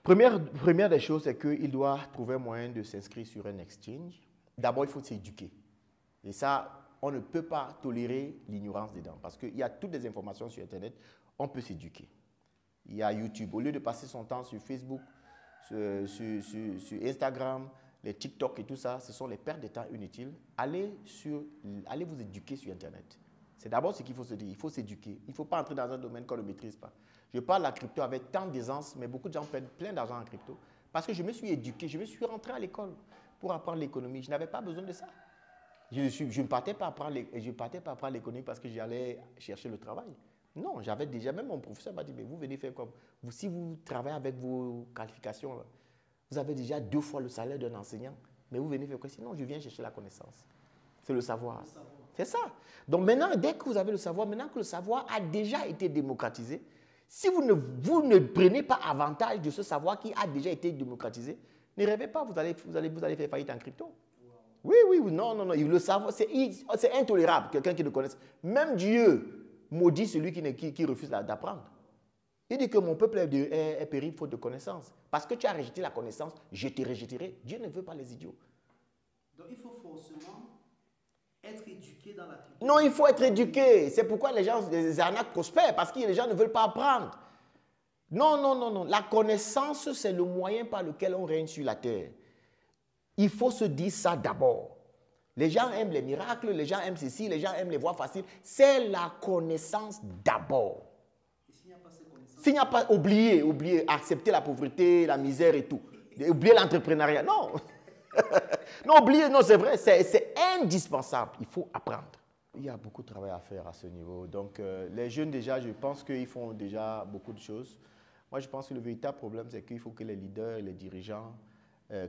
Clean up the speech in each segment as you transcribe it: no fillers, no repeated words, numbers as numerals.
Première des choses, c'est qu'il doit trouver un moyen de s'inscrire sur un exchange. D'abord, il faut s'éduquer. Et ça, on ne peut pas tolérer l'ignorance dedans. Parce qu'il y a toutes les informations sur Internet, on peut s'éduquer. Il y a YouTube. Au lieu de passer son temps sur Facebook, sur Instagram, les TikTok et tout ça, ce sont les pertes de temps inutiles. Allez vous éduquer sur Internet. C'est d'abord ce qu'il faut se dire. Il faut s'éduquer. Il ne faut pas entrer dans un domaine qu'on ne maîtrise pas. Je parle de la crypto avec tant d'aisance, mais beaucoup de gens perdent plein d'argent en crypto. Parce que je me suis éduqué, je me suis rentré à l'école pour apprendre l'économie. Je n'avais pas besoin de ça. Je ne partais pas apprendre l'économie parce que j'allais chercher le travail. Non, j'avais déjà, même mon professeur m'a dit, mais vous venez faire comme si vous travaillez avec vos qualifications, là, vous avez déjà 2 fois le salaire d'un enseignant, mais vous venez faire quoi? Sinon, je viens chercher la connaissance. C'est le savoir. C'est ça. Donc maintenant, dès que vous avez le savoir, maintenant que le savoir a déjà été démocratisé, si vous ne prenez pas avantage de ce savoir qui a déjà été démocratisé, ne rêvez pas, vous allez faire faillite en crypto. Oui, non, le savoir, c'est intolérable, quelqu'un qui ne connaisse. Même Dieu maudit celui qui refuse d'apprendre. Il dit que mon peuple est péri faute de connaissance. Parce que tu as rejeté la connaissance, je te rejetterai. Dieu ne veut pas les idiots. Donc il faut forcément être éduqué dans la crypto. Non, il faut être éduqué. C'est pourquoi les arnaques prospèrent, parce que les gens ne veulent pas apprendre. Non. La connaissance, c'est le moyen par lequel on règne sur la terre. Il faut se dire ça d'abord. Les gens aiment les miracles, les gens aiment ceci, les gens aiment les voies faciles. C'est la connaissance d'abord. S'il n'y a pas, oubliez, accepter la pauvreté, la misère et tout. Oubliez l'entrepreneuriat. Non. Non, oubliez, non, c'est vrai, c'est indispensable. Il faut apprendre. Il y a beaucoup de travail à faire à ce niveau. Donc, les jeunes, déjà, je pense qu'ils font déjà beaucoup de choses. Moi, je pense que le véritable problème, c'est qu'il faut que les leaders et les dirigeants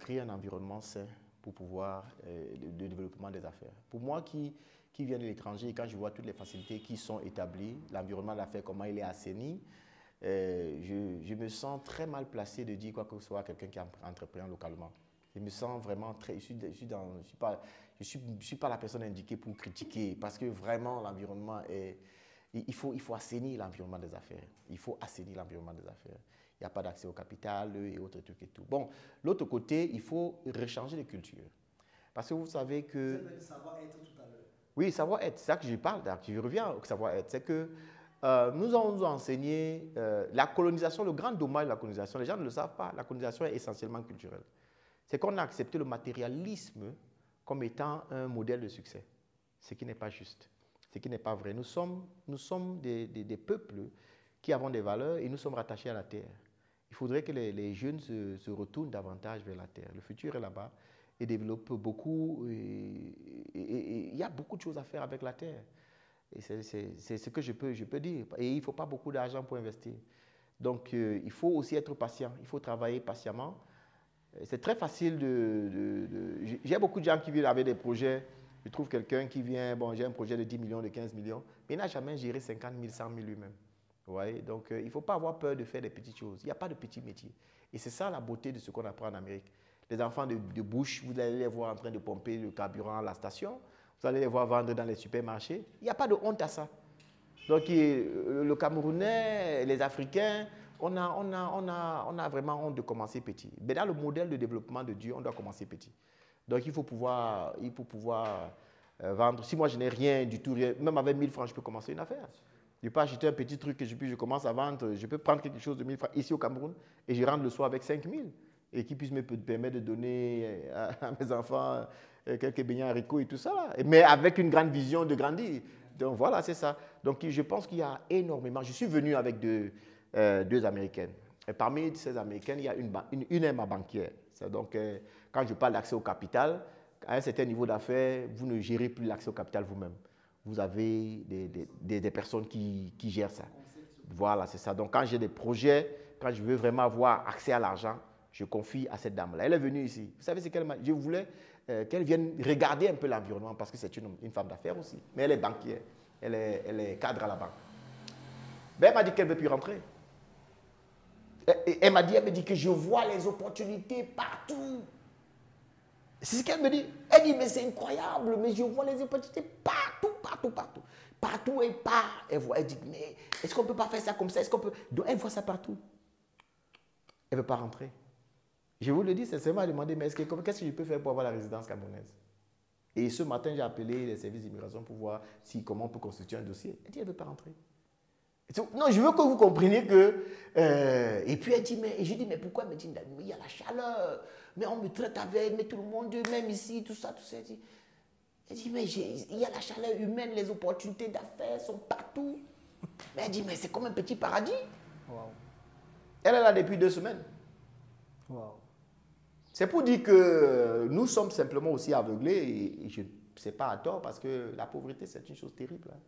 créent un environnement sain pour pouvoir le développement des affaires. Pour moi, qui vient de l'étranger, quand je vois toutes les facilités qui sont établies, l'environnement d'affaires, comment il est assaini, je me sens très mal placé de dire quoi que ce soit à quelqu'un qui entreprend localement. Je me sens vraiment très... Je ne suis pas la personne indiquée pour critiquer parce que vraiment l'environnement est... Il faut assainir l'environnement des affaires. Il faut assainir l'environnement des affaires. Il n'y a pas d'accès au capital et autres trucs et tout. Bon, l'autre côté, il faut rechanger les cultures. Parce que vous savez que... Vous avez dit savoir-être tout à l'heure. Oui, savoir-être, c'est ça que je parle. Je reviens au savoir-être. C'est que nous avons enseigné la colonisation, le grand dommage de la colonisation. Les gens ne le savent pas. La colonisation est essentiellement culturelle. C'est qu'on a accepté le matérialisme comme étant un modèle de succès. Ce qui n'est pas juste. Ce qui n'est pas vrai. Nous sommes des peuples qui avons des valeurs et nous sommes rattachés à la terre. Il faudrait que les jeunes se retournent davantage vers la terre. Le futur est là-bas et développe beaucoup. Et il y a beaucoup de choses à faire avec la terre. Et c'est ce que je peux dire. Et il ne faut pas beaucoup d'argent pour investir. Donc, il faut aussi être patient. Il faut travailler patiemment. C'est très facile J'ai beaucoup de gens qui viennent avec des projets. Je trouve quelqu'un qui vient, bon, j'ai un projet de 10 millions, de 15 millions, mais il n'a jamais géré 50 000, 100 000 lui-même. Ouais, donc, il ne faut pas avoir peur de faire des petites choses. Il n'y a pas de petits métiers. Et c'est ça la beauté de ce qu'on apprend en Amérique. Les enfants de Bush, vous allez les voir en train de pomper le carburant à la station. Vous allez les voir vendre dans les supermarchés. Il n'y a pas de honte à ça. Donc, le Camerounais, les Africains, on a vraiment honte de commencer petit. Mais dans le modèle de développement de Dieu, on doit commencer petit. Donc, il faut pouvoir vendre. Si moi, je n'ai rien du tout, même avec 1000 francs, je peux commencer une affaire. Je peux acheter un petit truc et je commence à vendre. Je peux prendre quelque chose de 1000 francs ici au Cameroun et je rentre le soir avec 5000 et qui puisse me permettre de donner à mes enfants quelques beignets haricots et tout ça. Là. Mais avec une grande vision de grandir. Donc, voilà, c'est ça. Donc, je pense qu'il y a énormément. Je suis venu avec deux Américaines. Et parmi ces Américaines, il y a une est ma banquière. Donc, quand je parle d'accès au capital, à un certain niveau d'affaires, vous ne gérez plus l'accès au capital vous-même. Vous avez des personnes qui gèrent ça. Voilà, c'est ça. Donc, quand j'ai des projets, quand je veux vraiment avoir accès à l'argent, je confie à cette dame-là. Elle est venue ici. Vous savez ce qu'elle m'a dit? Je voulais qu'elle vienne regarder un peu l'environnement parce que c'est une femme d'affaires aussi. Mais elle est banquière. Elle est cadre à la banque. Ben, elle m'a dit qu'elle ne veut plus rentrer. Elle me dit que je vois les opportunités partout. C'est ce qu'elle me dit. Elle dit, mais c'est incroyable, mais je vois les opportunités partout. Partout et part. Elle dit, mais est-ce qu'on ne peut pas faire ça comme ça? Donc, elle voit ça partout. Elle ne veut pas rentrer. Je vous le dis, c'est seulement à demander, mais qu'est-ce que je peux faire pour avoir la résidence camerounaise? Et ce matin, j'ai appelé les services d'immigration pour voir comment on peut constituer un dossier. Elle dit, elle ne veut pas rentrer. Non, je veux que vous compreniez que... et puis elle dit, mais je dis, mais pourquoi? Elle me dit, mais il y a la chaleur, mais on me traite avec, mais tout le monde, même ici, tout ça, tout ça. Elle dit, mais il y a la chaleur humaine, les opportunités d'affaires sont partout. Mais elle dit, mais c'est comme un petit paradis. Wow. Elle est là depuis 2 semaines. Wow. C'est pour dire que nous sommes simplement aussi aveuglés, et je ne sais pas à tort, parce que la pauvreté, c'est une chose terrible. Hein.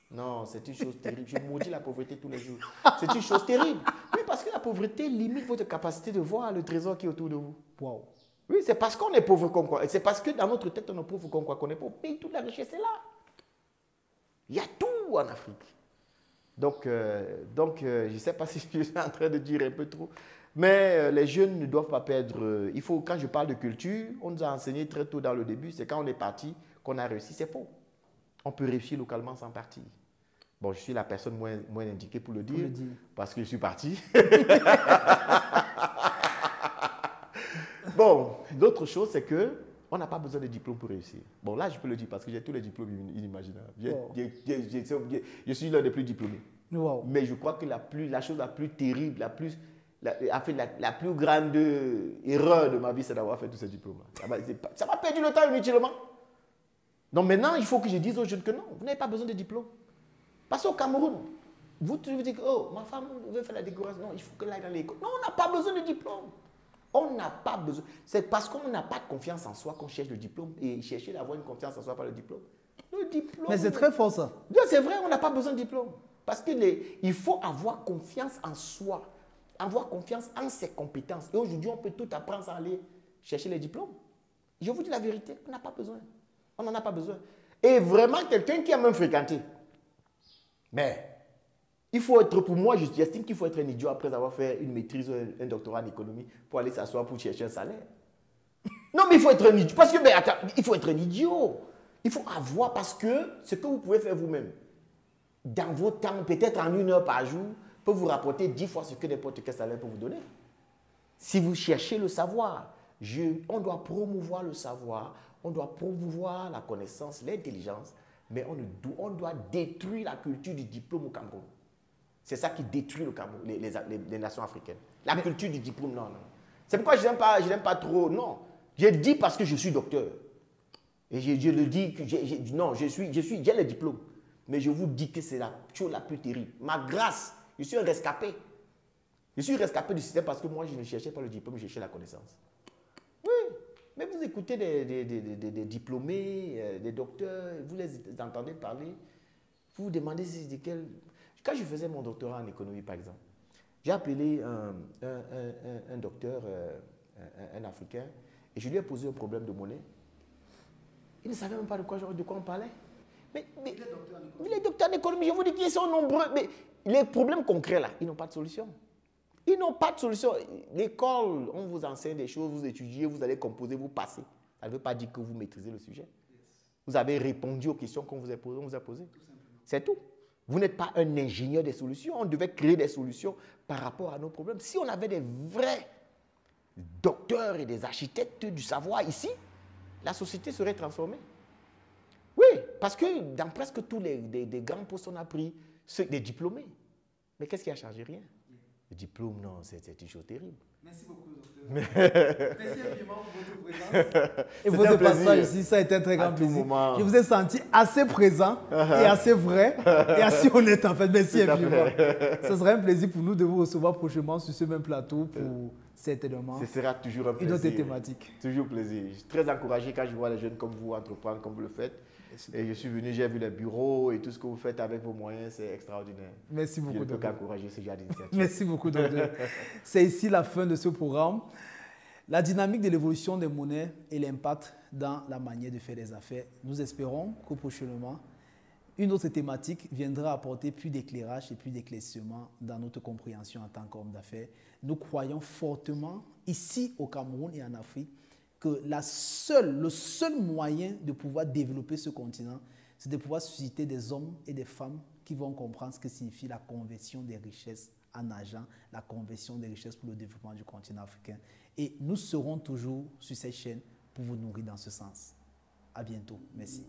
Non, c'est une chose terrible. Je maudis la pauvreté tous les jours. C'est une chose terrible. Oui, parce que la pauvreté limite votre capacité de voir le trésor qui est autour de vous. Wow. Oui, c'est parce qu'on est pauvre qu'on croit. C'est parce que dans notre tête, on est pauvre qu'on croit qu'on est pauvre. Mais toute la richesse est là. Il y a tout en Afrique. Donc, je ne sais pas si je suis en train de dire un peu trop. Mais les jeunes ne doivent pas perdre. Il faut, quand je parle de culture, on nous a enseigné très tôt dans le début, c'est quand on est parti qu'on a réussi. C'est faux. On peut réussir localement sans partir. Bon, je suis la personne moins indiquée pour le dire, parce que je suis parti. Bon, l'autre chose, c'est qu'on n'a pas besoin de diplôme pour réussir. Bon, là, je peux le dire parce que j'ai tous les diplômes inimaginables. Je suis l'un des plus diplômés. Wow. Mais je crois que la chose la plus terrible, la plus grande erreur de ma vie, c'est d'avoir fait tous ces diplômes-là. Ça m'a perdu le temps inutilement. Donc maintenant, il faut que je dise aux jeunes que non, vous n'avez pas besoin de diplôme. Parce qu'au Cameroun, vous dites, oh, ma femme veut faire la décoration. Non, il faut qu'elle aille dans l'école. Non, on n'a pas besoin de diplôme. On n'a pas besoin. C'est parce qu'on n'a pas de confiance en soi qu'on cherche le diplôme. Et chercher d'avoir une confiance en soi par le diplôme. Le diplôme. Mais c'est très fort ça. C'est vrai, on n'a pas besoin de diplôme. Parce qu'il faut avoir confiance en soi. Avoir confiance en ses compétences. Et aujourd'hui, on peut tout apprendre sans aller chercher les diplômes. Je vous dis la vérité, on n'a pas besoin. On n'en a pas besoin. Et vraiment, quelqu'un qui a même fréquenté. Mais il faut être, pour moi, j'estime qu'il faut être un idiot après avoir fait une maîtrise ou un doctorat en économie pour aller s'asseoir pour chercher un salaire. Non, mais il faut être un idiot. Parce que, mais attends, il faut être un idiot. Il faut avoir, parce que ce que vous pouvez faire vous-même, dans vos temps, peut-être en 1 heure par jour, peut vous rapporter 10 fois ce que n'importe quel salaire peut vous donner. Si vous cherchez le savoir, on doit promouvoir le savoir, on doit promouvoir la connaissance, l'intelligence, mais on doit détruire la culture du diplôme au Cameroun. C'est ça qui détruit le Cameroun, les nations africaines. La culture du diplôme, non. C'est pourquoi je n'aime pas trop, non. Je dis parce que je suis docteur. Et je le dis, non, j'ai le diplôme. Mais je vous dis que c'est la chose la plus terrible. Ma grâce, je suis un rescapé. Je suis rescapé du système parce que moi, je ne cherchais pas le diplôme, je cherchais la connaissance. Oui, mais vous écoutez des diplômés, des docteurs, vous les entendez parler, vous vous demandez de quel... Quand je faisais mon doctorat en économie, par exemple, j'ai appelé un docteur, un Africain, et je lui ai posé un problème de monnaie. Il ne savait même pas de quoi on parlait. Mais les docteurs en économie, je vous dis qu'ils sont nombreux. Mais les problèmes concrets, là, ils n'ont pas de solution. Ils n'ont pas de solution. L'école, on vous enseigne des choses, vous étudiez, vous allez composer, vous passez. Ça ne veut pas dire que vous maîtrisez le sujet. Vous avez répondu aux questions qu'on vous a posées. C'est tout. Vous n'êtes pas un ingénieur des solutions. On devait créer des solutions par rapport à nos problèmes. Si on avait des vrais docteurs et des architectes du savoir ici, la société serait transformée. Oui, parce que dans presque tous des grands postes, on a pris des diplômés. Mais qu'est-ce qui a changé? Rien. Le diplôme, non, c'est une chose terrible. Merci beaucoup, docteur. Merci infiniment pour votre présence. Et votre passage ici, ça a été un très grand plaisir. Je vous ai senti assez présent et assez vrai et assez honnête en fait. Merci infiniment. Ce sera un plaisir pour nous de vous recevoir prochainement sur ce même plateau pour certainement ce sera toujours un plaisir. Une autre thématique. Toujours plaisir. Je suis très encouragé quand je vois les jeunes comme vous entreprendre comme vous le faites. Et je suis venu, j'ai vu les bureaux et tout ce que vous faites avec vos moyens, c'est extraordinaire. Merci beaucoup. Je ne peux qu'encourager ce genre d'initiative. Merci beaucoup, docteur. C'est ici la fin de ce programme. La dynamique de l'évolution des monnaies et l'impact dans la manière de faire des affaires. Nous espérons que prochainement, une autre thématique viendra apporter plus d'éclairage et plus d'éclaircissement dans notre compréhension en tant qu'homme d'affaires. Nous croyons fortement, ici au Cameroun et en Afrique, que le seul moyen de pouvoir développer ce continent, c'est de pouvoir susciter des hommes et des femmes qui vont comprendre ce que signifie la conversion des richesses en argent, la conversion des richesses pour le développement du continent africain. Et nous serons toujours sur cette chaîne pour vous nourrir dans ce sens. À bientôt. Merci.